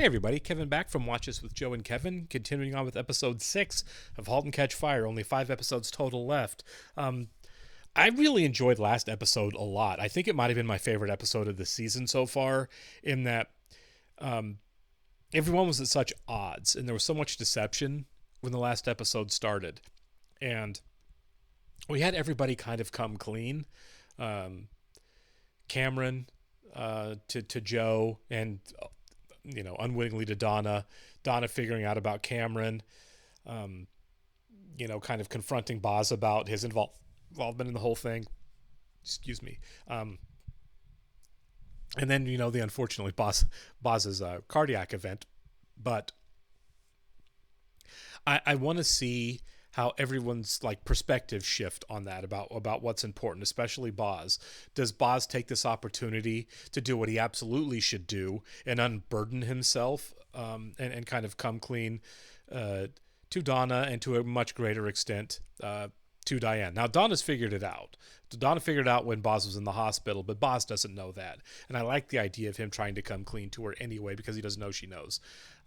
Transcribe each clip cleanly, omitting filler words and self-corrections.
Hey everybody, Kevin back from Watches with Joe and Kevin, continuing on with episode 6 of Halt and Catch Fire. Only 5 episodes total left. I really enjoyed last episode a lot. I think it might have been my favorite episode of the season so far, in that everyone was at such odds, and there was so much deception when the last episode started. And we had everybody kind of come clean. Cameron to Joe, and unwittingly to Donna figuring out about Cameron, kind of confronting Boz about his involvement in the whole thing. Excuse me. And then, the unfortunately Boz's cardiac event. But I want to see how everyone's perspective shift on that about what's important, especially Boz. Does Boz take this opportunity to do what he absolutely should do and unburden himself, and kind of come clean to Donna, and to a much greater extent to Diane? Now, Donna's figured it out. Donna figured it out when Boz was in the hospital, but Boz doesn't know that. And I like the idea of him trying to come clean to her anyway, because he doesn't know she knows.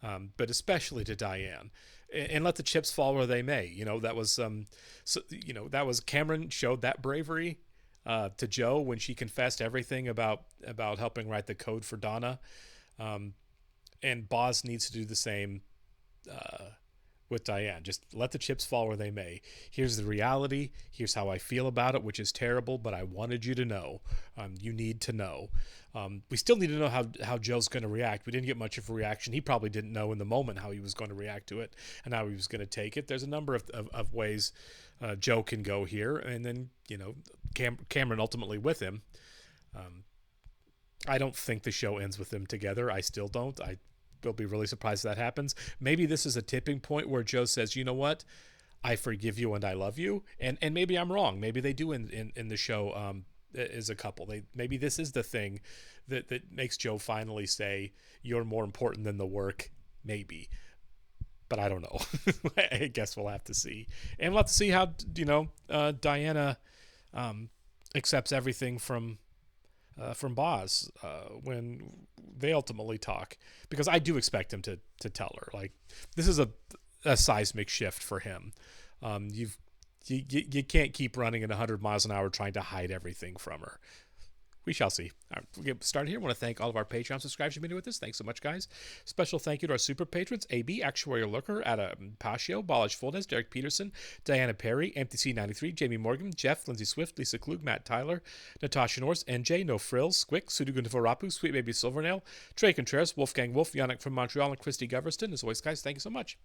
But especially to Diane. And let the chips fall where they may. That was that was Cameron showed that bravery to Joe when she confessed everything about helping write the code for Donna. And Boz needs to do the same with Diane. Just let the chips fall where they may. Here's the reality. Here's how I feel about it, which is terrible, but I wanted you to know. You need to know. We still need to know how Joe's going to react. We didn't get much of a reaction. He probably didn't know in the moment how he was going to react to it and how he was going to take it. There's a number of ways Joe can go here, and then Cameron ultimately with him. I don't think the show ends with them together. I still don't. I will be really surprised if that happens. Maybe this is a tipping point where Joe says, you know what, I forgive you and I love you. And maybe I'm wrong. Maybe they do in the show as a couple. Maybe this is the thing that makes Joe finally say, you're more important than the work. Maybe. But I don't know. I guess we'll have to see. And we'll have to see how, Diana accepts everything from Boz when they ultimately talk, because I do expect him to tell her, this is a seismic shift for him. You can't keep running at 100 miles an hour trying to hide everything from her. We shall see. All right, we'll get started here. I want to thank all of our Patreon subscribers who've been here with us. Thanks so much, guys. Special thank you to our super patrons: AB, Actuarial Lurker, Adam Pascio, Balish Fuldez, Derek Peterson, Diana Perry, MTC93, Jamie Morgan, Jeff, Lindsay Swift, Lisa Klug, Matt Tyler, Natasha Norris, NJ, No Frills, Squick, Sudugunavorapu, Sweet Baby Silvernail, Trey Contreras, Wolfgang Wolf, Yannick from Montreal, and Christy Goverston. As always, guys, thank you so much.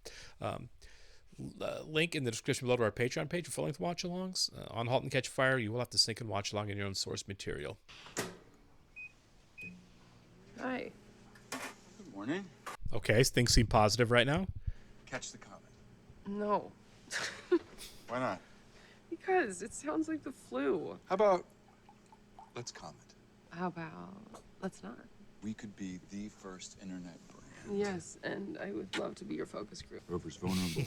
Link in the description below to our Patreon page for full-length watch-alongs. On Halt and Catch Fire, you will have to sync and watch along in your own source material. Hi. Good morning. Okay, things seem positive right now. Catch the comet. No. Why not? Because it sounds like the flu. How about let's comet? How about let's not? We could be the first internet brand. Yes, and I would love to be your focus group. Rover's vulnerable.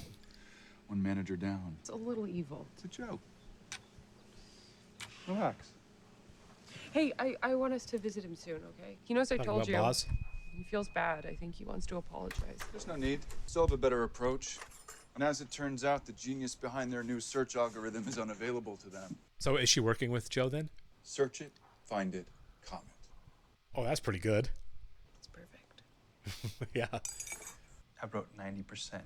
One manager down. It's a little evil. It's a joke. Relax. Hey, I want us to visit him soon, okay? He knows I Talking told about you. Boz? He feels bad. I think he wants to apologize. There's no need. Still have a better approach. And as it turns out, the genius behind their new search algorithm is unavailable to them. So is she working with Joe then? Search it, find it, comment. Oh, that's pretty good. It's perfect. Yeah. I wrote 90%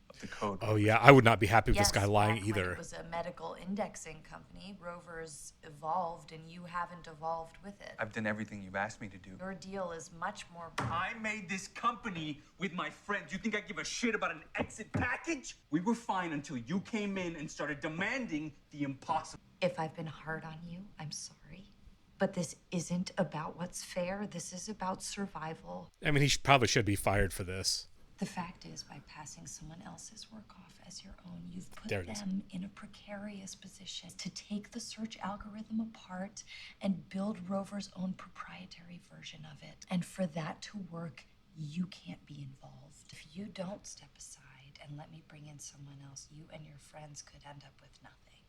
of the code. Oh, yeah. I would not be happy with this guy lying back when either. It was a medical indexing company. Rover's evolved, and you haven't evolved with it. I've done everything you've asked me to do. Your deal is much more. I made this company with my friends. You think I give a shit about an exit package? We were fine until you came in and started demanding the impossible. If I've been hard on you, I'm sorry. But this isn't about what's fair. This is about survival. I mean, probably should be fired for this. The fact is, by passing someone else's work off as your own, you've put There it is. them in a precarious position to take the search algorithm apart and build Rover's own proprietary version of it. And for that to work, you can't be involved. If you don't step aside and let me bring in someone else, you and your friends could end up with nothing.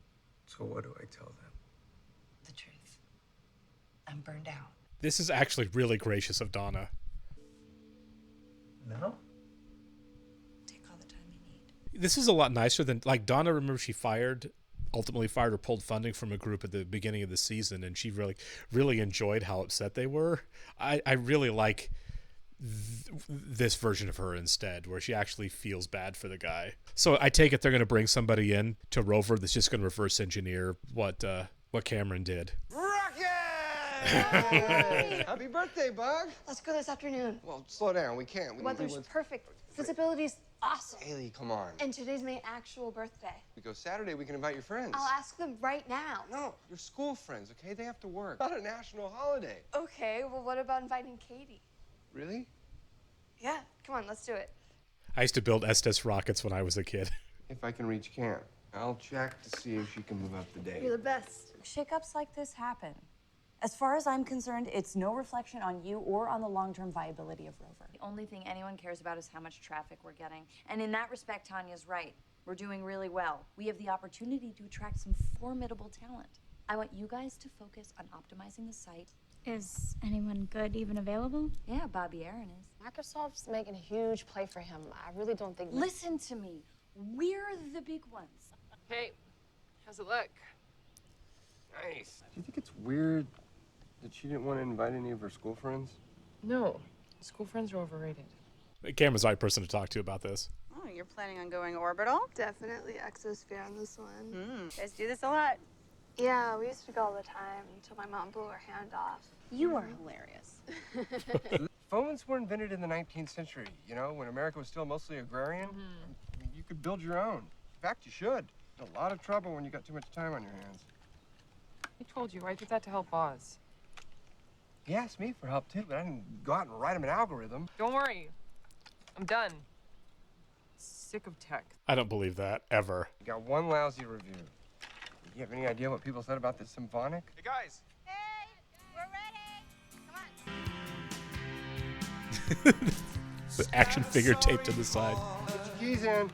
So what do I tell them? The truth. I'm burned out. This is actually really gracious of Donna. No? Take all the time you need. This is a lot nicer than, like, Donna, remember she ultimately fired or pulled funding from a group at the beginning of the season, and she really enjoyed how upset they were. I really like this version of her instead, where she actually feels bad for the guy. So I take it they're going to bring somebody in to Rover that's just going to reverse engineer what Cameron did. Happy birthday, Bug! Let's go this afternoon. Well, slow down. We can't. Weather's perfect. Visibility's awesome. Haley, come on. And today's my actual birthday. We go Saturday, we can invite your friends. I'll ask them right now. No, your school friends, okay? They have to work. Not a national holiday. Okay, well, what about inviting Katie? Really? Yeah, come on, let's do it. I used to build Estes rockets when I was a kid. If I can reach camp, I'll check to see if she can move up the date. You're the best. Shakeups like this happen. As far as I'm concerned, it's no reflection on you or on the long-term viability of Rover. The only thing anyone cares about is how much traffic we're getting. And in that respect, Tanya's right. We're doing really well. We have the opportunity to attract some formidable talent. I want you guys to focus on optimizing the site. Is anyone good even available? Yeah, Bobby Aaron is. Microsoft's making a huge play for him. I really don't think. Listen to me. We're the big ones. Hey, how's it look? Nice. Do you think it's weird that she didn't want to invite any of her school friends? No, school friends are overrated. Cameron's the right person to talk to about this. Oh, you're planning on going orbital? Definitely exosphere on this one. You guys do this a lot. Yeah, we used to go all the time until my mom blew her hand off. You are hilarious. Phones were invented in the 19th century, you know, when America was still mostly agrarian. I mean, you could build your own. In fact, you should. A lot of trouble when you got too much time on your hands. I told you, I did that to help Oz. He asked me for help too, but I didn't go out and write him an algorithm. Don't worry, I'm done. Sick of tech. I don't believe that, ever. You got one lousy review. You have any idea what people said about this symphonic? Hey, guys. Hey, we're ready. Come on. The action figure taped to the side. Put your keys in.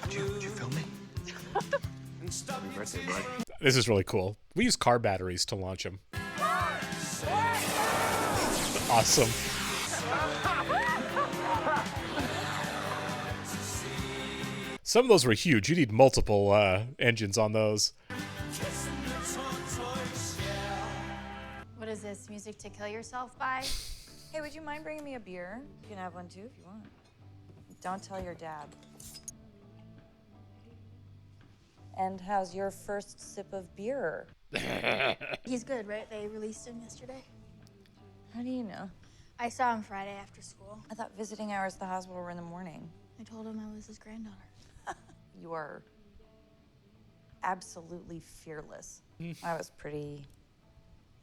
Would you film me? Happy birthday, bud. This is really cool. We use car batteries to launch them. Awesome. Some of those were huge. You need multiple engines on those. What is this, music to kill yourself by? Hey, would you mind bringing me a beer? You can have one too if you want. Don't tell your dad. And how's your first sip of beer? He's good, right? They released him yesterday. How do you know? I saw him Friday after school. I thought visiting hours at the hospital were in the morning. I told him I was his granddaughter. You are absolutely fearless. I was pretty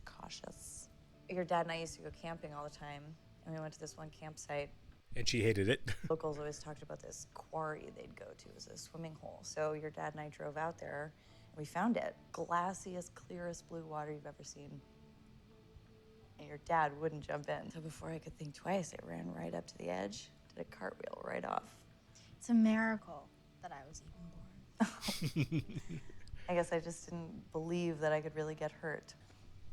cautious. Your dad and I used to go camping all the time, and we went to this one campsite. And she hated it. Locals always talked about this quarry they'd go to. It was a swimming hole. So your dad and I drove out there, and we found it. Glassiest, clearest blue water you've ever seen. And your dad wouldn't jump in. So before I could think twice, I ran right up to the edge, did a cartwheel right off. It's a miracle that I was even born. I guess I just didn't believe that I could really get hurt.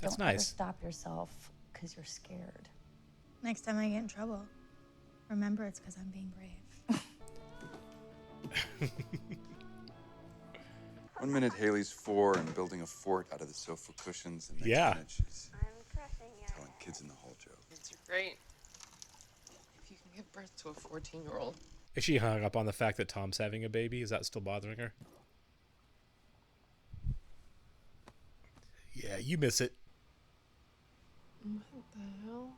That's Don't ever nice. stop yourself because you're scared. Next time I get in trouble, remember it's because I'm being brave. 1 minute Haley's 4 and building a fort out of the sofa cushions, and next Yeah. minute she's I'm crushing you. telling kids in the hall joke. It's great. If you can give birth to a 14-year-old. Is she hung up on the fact that Tom's having a baby? Is that still bothering her? Yeah, you miss it. What the hell?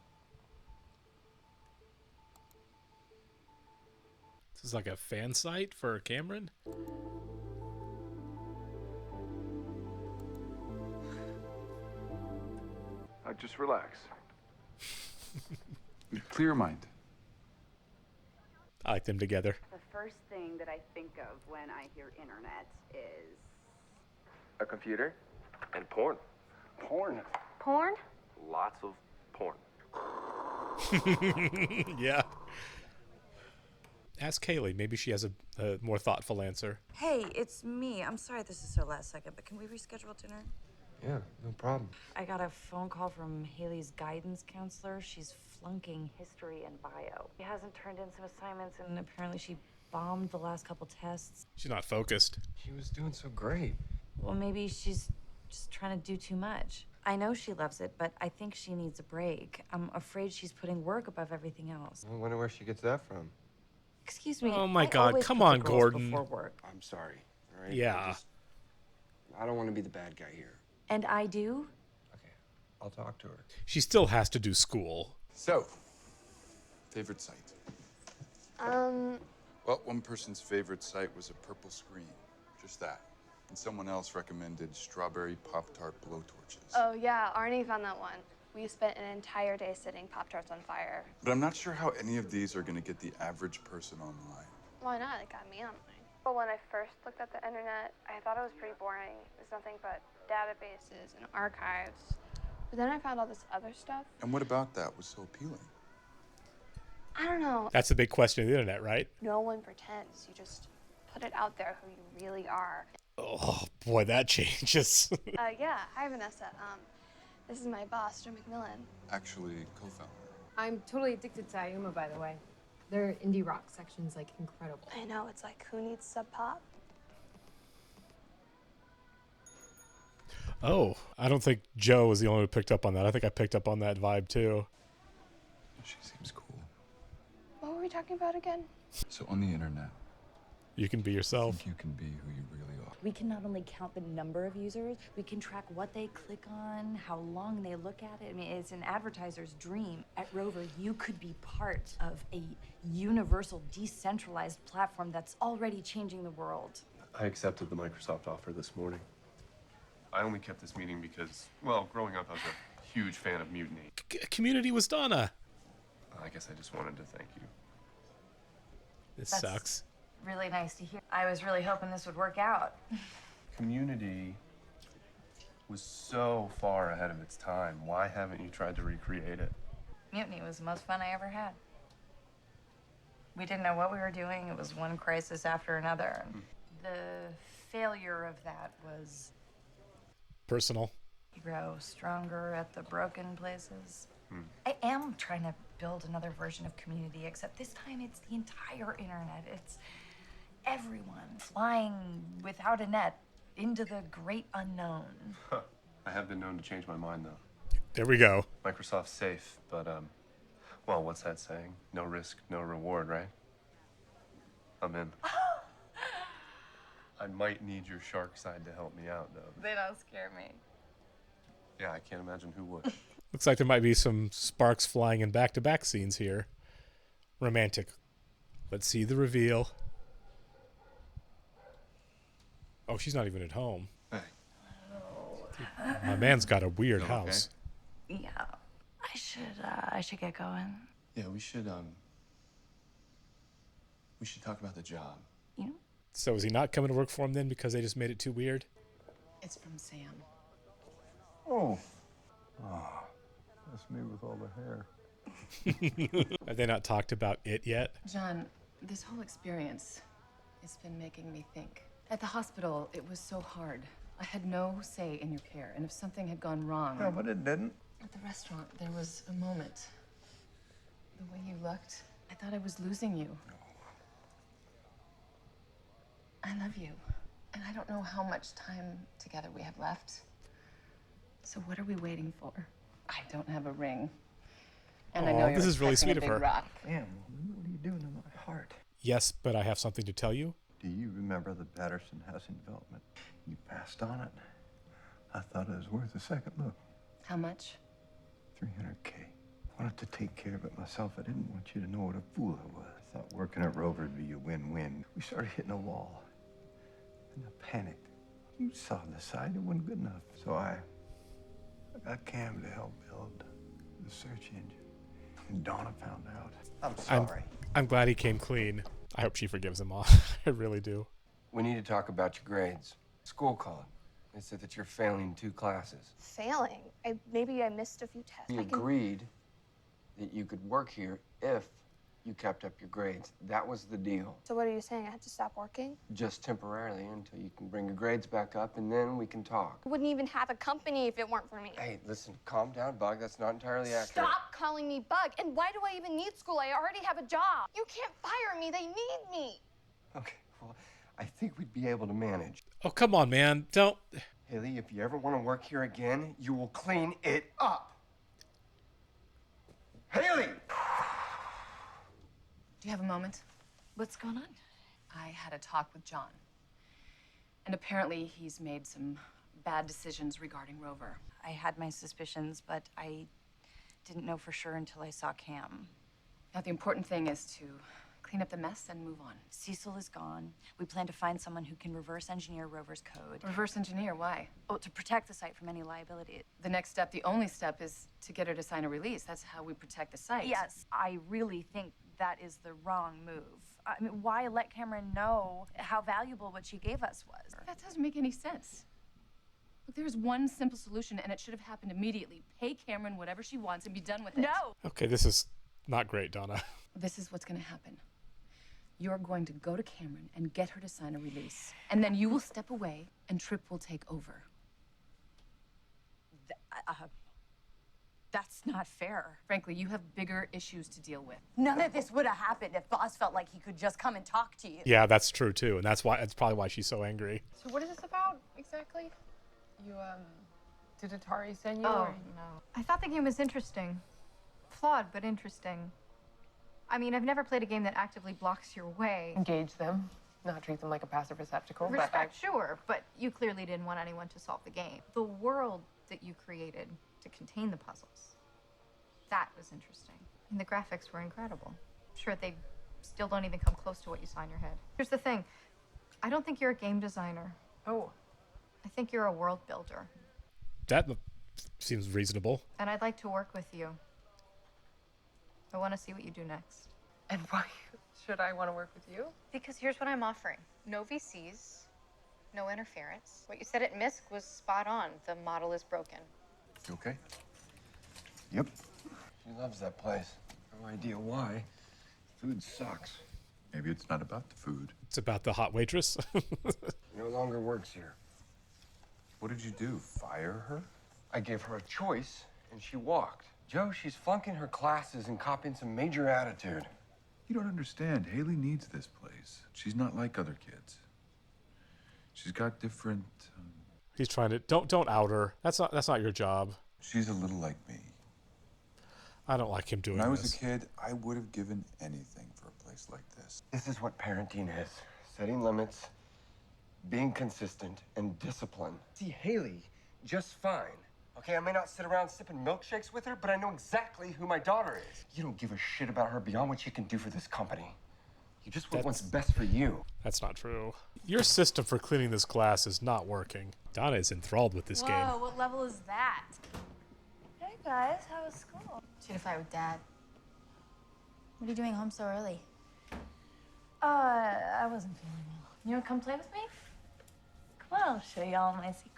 This is like a fan site for Cameron? Just relax. Clear your mind. I like them together. The first thing that I think of when I hear internet is A computer and porn. Porn. Porn? Lots of porn. Yeah. Ask Kaylee. Maybe she has a more thoughtful answer. Hey, it's me. I'm sorry this is so last second, but can we reschedule dinner? Yeah, no problem. I got a phone call from Haley's guidance counselor. She's flunking history and bio. She hasn't turned in some assignments, and apparently she bombed the last couple tests. She's not focused. She was doing so great. Well, maybe she's just trying to do too much. I know she loves it, but I think she needs a break. I'm afraid she's putting work above everything else. I wonder where she gets that from. Excuse me. Oh my I God, always come put the on, girls Gordon. Before work. I'm sorry, all right? Yeah. I don't want to be the bad guy here. And I do? Okay, I'll talk to her. She still has to do school. So, favorite site? Um, Well, one person's favorite site was a purple screen. Just that. And someone else recommended strawberry Pop-Tart blowtorches. oh yeah, Arnie found that one. We spent an entire day setting Pop-Tarts on fire. But I'm not sure how any of these are going to get the average person online. Why not? It got me online. But when I first looked at the internet, I thought it was pretty boring. It's nothing but databases and archives. But then I found all this other stuff. And what about that was so appealing? I don't know. That's the big question of the internet, right? No one pretends. You just put it out there who you really are. Oh boy, that changes. Yeah. Hi, Vanessa. This is my boss, Joe McMillan. Actually, co-founder. I'm totally addicted to Ayuma, by the way. Their indie rock section's like incredible. I know. It's like, who needs Sub Pop? Oh, I don't think Joe was the only one who picked up on that. I think I picked up on that vibe too. She seems cool. What were we talking about again? So on the internet, You can be I yourself. think you can be who you really are. We can not only count the number of users, we can track what they click on, how long they look at it. I mean, it's an advertiser's dream. At Rover, you could be part of a universal, decentralized platform that's already changing the world. I accepted the Microsoft offer this morning. I only kept this meeting because, well, growing up, I was a huge fan of Mutiny. Community was Donna. I guess I just wanted to thank you. This That's sucks. Really nice to hear. I was really hoping this would work out. Community was so far ahead of its time. Why haven't you tried to recreate it? Mutiny was the most fun I ever had. We didn't know what we were doing. It was one crisis after another. And the failure of that was Personal. you grow stronger at the broken places. I am trying to build another version of Community, except this time it's the entire internet. It's everyone flying without a net into the great unknown. Huh. I have been known to change my mind, though. There we go. Microsoft's safe, but, well, what's that saying? No risk, no reward, right? I'm in. I might need your shark side to help me out, though. They don't scare me. Yeah, I can't imagine who would. Looks like there might be some sparks flying in back-to-back scenes here. Romantic. Let's see the reveal. Oh, she's not even at home. Hey. My man's got a weird You okay? house. Yeah, I should get going. Yeah, we should talk about the job. You? So is he not coming to work for him then because they just made it too weird? It's from Sam. Oh. Oh. That's me with all the hair. Have they not talked about it yet? John, this whole experience, it's been making me think. At the hospital, it was so hard. I had no say in your care, and if something had gone wrong... No, but it didn't. At the restaurant, there was a moment. The way you looked, I thought I was losing you. I love you, and I don't know how much time together we have left. So what are we waiting for? I don't have a ring. And I know Aw, you're this is really expecting sweet a of big her. rock. Damn, what are you doing to my heart? Yes, but I have something to tell you. Do you remember the Patterson housing development? You passed on it. I thought it was worth a second look. How much? $300K. I wanted to take care of it myself. I didn't want you to know what a fool I was. I thought working at Rover would be a win-win. We started hitting a wall. And I panicked. You saw the side, it wasn't good enough. So I got Cam to help build the search engine. And Donna found out. I'm sorry. I'm glad he came clean. I hope she forgives him all. I really do. We need to talk about your grades. School called. They said that you're failing 2 classes. Failing. Maybe I missed a few tests. We agreed that you could work here if you kept up your grades. That was the deal. So what are you saying? I had to stop working? Just temporarily until you can bring your grades back up, and then we can talk. I wouldn't even have a company if it weren't for me. Hey, listen, calm down, Bug. That's not entirely accurate. Stop calling me Bug. And why do I even need school? I already have a job. You can't fire me. They need me. Okay, well, I think we'd be able to manage. Oh, come on, man. Don't. Haley, if you ever want to work here again, you will clean it up. Haley! Do you have a moment? What's going on? I had a talk with John. And apparently he's made some bad decisions regarding Rover. I had my suspicions, but I didn't know for sure until I saw Cam. Now, the important thing is to clean up the mess and move on. Cecil is gone. We plan to find someone who can reverse engineer Rover's code. Reverse engineer, why? Oh, to protect the site from any liability. The next step, the only step, is to get her to sign a release. That's how we protect the site. Yes, I really think that is the wrong move. I mean, why let Cameron know how valuable what she gave us was? That doesn't make any sense. Look, there's one simple solution, and it should have happened immediately. Pay Cameron whatever she wants and be done with it. No! Okay, this is not great, Donna. This is what's going to happen. You're going to go to Cameron and get her to sign a release. And then you will step away, and Tripp will take over. That's not fair. Frankly, you have bigger issues to deal with. None of this would have happened if Boss felt like he could just come and talk to you. Yeah, that's true, too. And that's probably why she's so angry. So what is this about exactly? You, did Atari send you? Oh, or, no. I thought the game was interesting. Flawed, but interesting. I mean, I've never played a game that actively blocks your way. Engage them, not treat them like a passive receptacle. Respect, sure, but you clearly didn't want anyone to solve the game. The world that you created to contain the puzzles, that was interesting. And the graphics were incredible. Sure, they still don't even come close to what you saw in your head. Here's the thing. I don't think you're a game designer. Oh. I think you're a world builder. That seems reasonable. And I'd like to work with you. I want to see what you do next. And why should I want to work with you? Because here's what I'm offering. No VCs, no interference. What you said at MISC was spot on. The model is broken. You okay? Yep. She loves that place. No idea why. Food sucks. Maybe it's not about the food. It's about the hot waitress. No longer works here. What did you do? Fire her? I gave her a choice, and she walked. Joe, she's flunking her classes and copying some major attitude. You don't understand. Haley needs this place. She's not like other kids. She's got different. He's trying to don't out her. That's not your job. She's a little like me. I don't like him doing this. When I was a kid, I would have given anything for a place like this. This is what parenting is. Setting limits, being consistent, and discipline. See, Haley, just fine. Okay, I may not sit around sipping milkshakes with her, but I know exactly who my daughter is. You don't give a shit about her beyond what you can do for this company. You just want what's best for you. That's not true. Your system for cleaning this glass is not working. Donna is enthralled with this game. Whoa, what level is that? Hey guys, how was school? She had a fight with Dad. What are you doing home so early? I wasn't feeling well. You wanna come play with me? Come on, I'll show you all my secrets.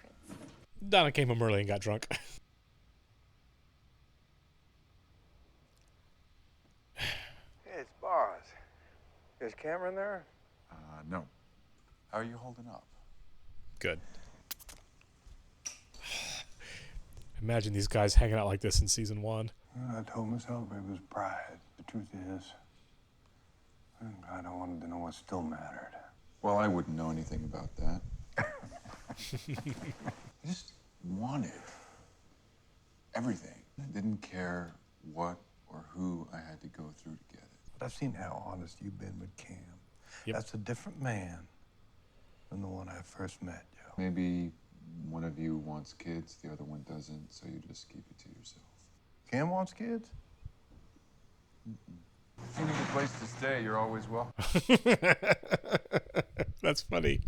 Donna came home early and got drunk. Hey, it's Boz. Is Cameron there? No. How are you holding up? Good. Imagine these guys hanging out like this in season 1. I told myself it was pride. The truth is, I'm glad I wanted to know what still mattered. Well, I wouldn't know anything about that. I just wanted everything. I didn't care what or who I had to go through to get it. But I've seen how honest you've been with Cam. Yep. That's a different man than the one I first met, Joe. Maybe one of you wants kids, the other one doesn't, so you just keep it to yourself. Cam wants kids? If you need a place to stay, you're always welcome. That's funny.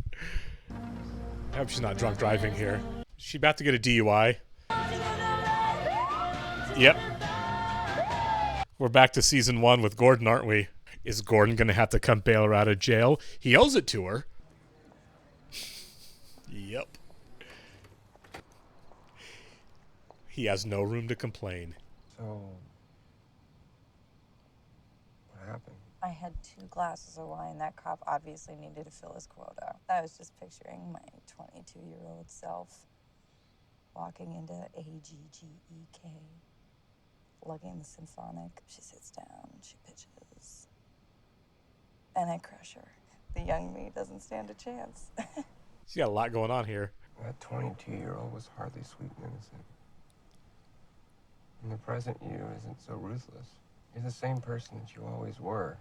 I hope she's not drunk driving here. She about to get a DUI. Yep. We're back to season 1 with Gordon, aren't we? Is Gordon going to have to come bail her out of jail? He owes it to her. Yep. He has no room to complain. So, what happened? I had 2 glasses of wine. That cop obviously needed to fill his quota. I was just picturing my 22-year-old self walking into AGGEK, lugging the symphonic. She sits down, she pitches, and I crush her. The young me doesn't stand a chance. She's got a lot going on here. That 22-year-old was hardly sweet and innocent. And the present you isn't so ruthless. You're the same person that you always were.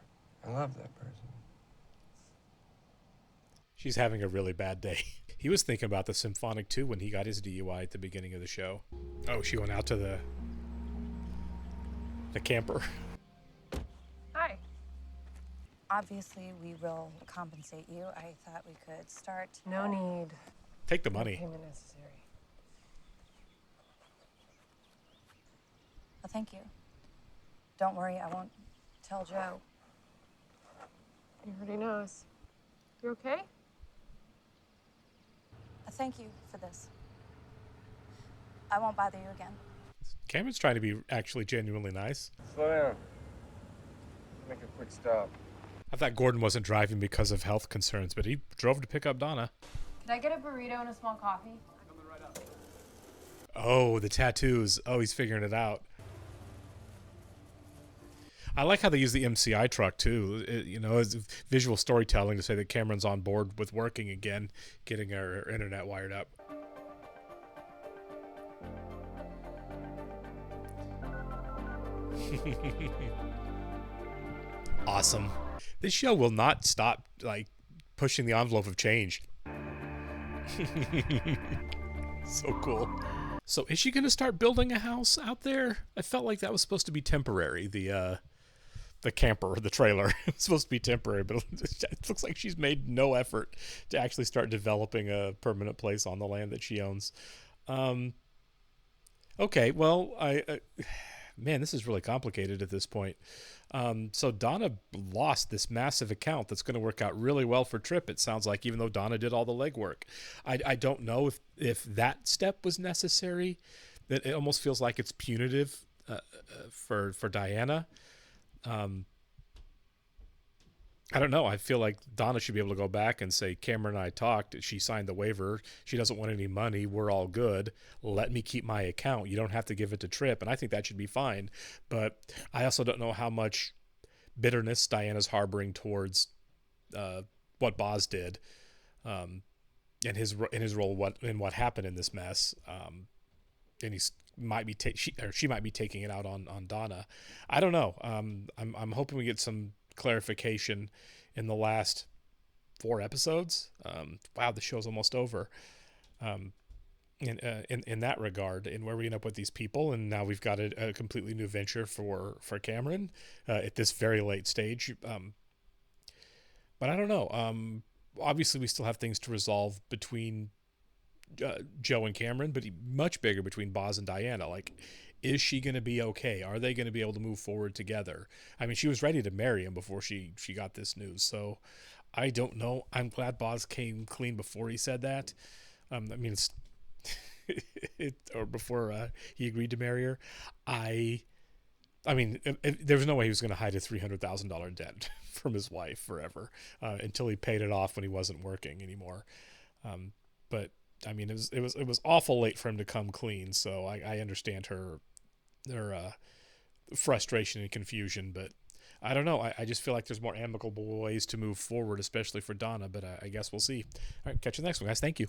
I love that person. She's having a really bad day. He was thinking about the symphonic too when he got his DUI at the beginning of the show. Oh, she went out to the camper. Hi. Obviously, we will compensate you. I thought we could start. No need. Take the money. No payment necessary. Well, thank you. Don't worry, I won't tell Joe. He already knows. You okay? Thank you for this. I won't bother you again. Cameron's trying to be actually genuinely nice. Slow down. Make a quick stop. I thought Gordon wasn't driving because of health concerns, but he drove to pick up Donna. Can I get a burrito and a small coffee? Oh, the tattoos. Oh, he's figuring it out. I like how they use the MCI truck too, as visual storytelling to say that Cameron's on board with working again, getting her internet wired up. Awesome. This show will not stop pushing the envelope of change. So cool. So is she going to start building a house out there? I felt like that was supposed to be temporary. The camper, the trailer, it's supposed to be temporary, but it looks like she's made no effort to actually start developing a permanent place on the land that she owns. Okay, well, man, this is really complicated at this point. So Donna lost this massive account that's going to work out really well for Tripp, it sounds like, even though Donna did all the legwork. I don't know if that step was necessary. That it almost feels like it's punitive for Diana. I don't know. I feel like Donna should be able to go back and say, Cameron and I talked. She signed the waiver. She doesn't want any money. We're all good. Let me keep my account. You don't have to give it to Tripp. And I think that should be fine. But I also don't know how much bitterness Diana's harboring towards what Boz did and his role in what happened in this mess. And she might be taking it out on Donna. I don't know. I'm hoping we get some clarification in the last 4 episodes. Wow, the show's almost over. In that regard, and where we end up with these people, and now we've got a completely new venture for Cameron at this very late stage. But I don't know. Obviously, we still have things to resolve between Joe and Cameron, but much bigger between Boz and Diana. Like, is she going to be okay? Are they going to be able to move forward together? I mean, she was ready to marry him before she got this news. So I don't know. I'm glad Boz came clean before he said that. I mean, or before he agreed to marry her. I mean, there was no way he was going to hide a $300,000 debt from his wife forever until he paid it off when he wasn't working anymore. But I mean, it was awful late for him to come clean. So I understand her frustration and confusion, but I don't know. I just feel like there's more amicable ways to move forward, especially for Donna, but I guess we'll see. All right, catch you the next one, guys. Thank you.